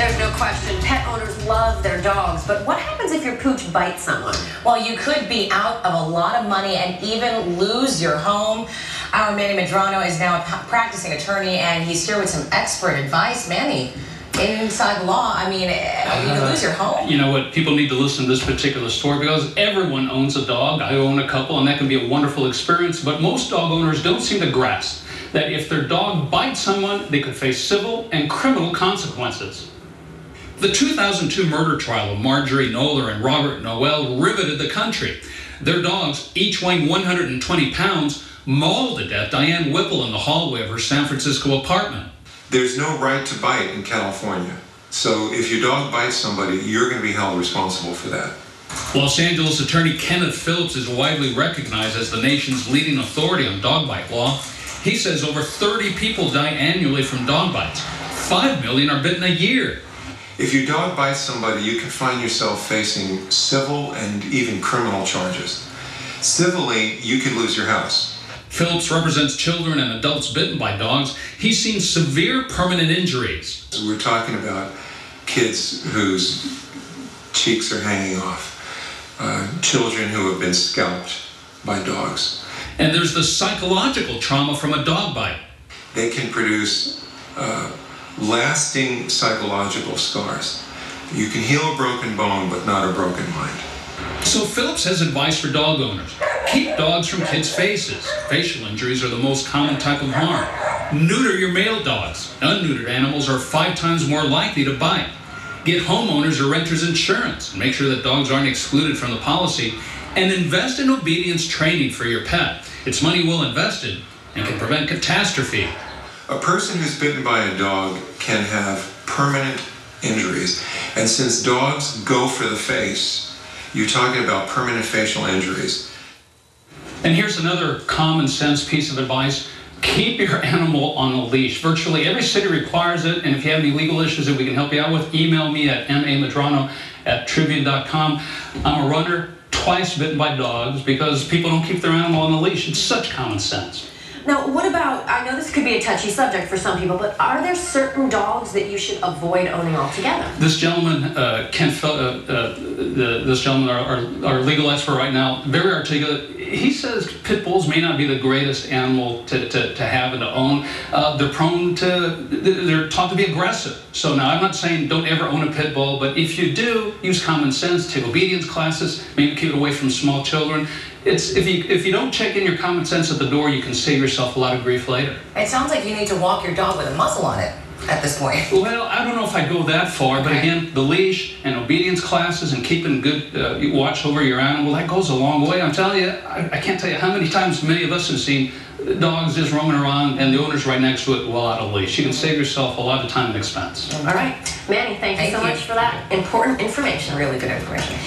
There's no question, pet owners love their dogs, but what happens if your pooch bites someone? Well, you could be out of a lot of money and even lose your home. Our Manny Medrano is now a practicing attorney, and he's here with some expert advice. Manny, inside law, I mean, you could lose your home. You know what? People need to listen to this particular story because everyone owns a dog. I own a couple, and that can be a wonderful experience, but most dog owners don't seem to grasp that if their dog bites someone, they could face civil and criminal consequences. The 2002 murder trial of Marjorie Knoller and Robert Noel riveted the country. Their dogs, each weighing 120 pounds, mauled to death Diane Whipple in the hallway of her San Francisco apartment. There's no right to bite in California. So if your dog bites somebody, you're going to be held responsible for that. Los Angeles attorney Kenneth Phillips is widely recognized as the nation's leading authority on dog bite law. He says over 30 people die annually from dog bites. 5 million are bitten a year. If your dog bites somebody, you can find yourself facing civil and even criminal charges. Civilly, you could lose your house. Phillips represents children and adults bitten by dogs. He's seen severe permanent injuries. So we're talking about kids whose cheeks are hanging off, children who have been scalped by dogs. And there's the psychological trauma from a dog bite. They can produce lasting psychological scars. You can heal a broken bone, but not a broken mind. So Phillips has advice for dog owners. Keep dogs from kids' faces. Facial injuries are the most common type of harm. Neuter your male dogs. Unneutered animals are 5 times more likely to bite. Get homeowners or renters insurance and make sure that dogs aren't excluded from the policy. And invest in obedience training for your pet. It's money well invested and can prevent catastrophe. A person who's bitten by a dog can have permanent injuries. And since dogs go for the face, you're talking about permanent facial injuries. And here's another common sense piece of advice. Keep your animal on a leash. Virtually every city requires it, and if you have any legal issues that we can help you out with, email me at mamedrano@tribune.com. I'm a runner, twice bitten by dogs because people don't keep their animal on a leash. It's such common sense. Now, what about, I know this could be a touchy subject for some people, but are there certain dogs that you should avoid owning altogether? This gentleman, this gentleman, our legal expert right now, very articulate. He says pit bulls may not be the greatest animal to have and to own. They're taught to be aggressive. So now I'm not saying don't ever own a pit bull, but if you do, use common sense, take obedience classes, maybe keep it away from small children. If you don't check in your common sense at the door, you can save yourself a lot of grief later. It sounds like you need to walk your dog with a muzzle on it at this point. Well, I don't know if I'd go that far, but again, the leash and obedience classes and keeping good watch over your animal, that goes a long way. I'm telling you, I can't tell you how many times many of us have seen dogs just roaming around and the owner's right next to it well out of leash. You can save yourself a lot of time and expense. All right. Manny, thank you so much for that important information. Really good information.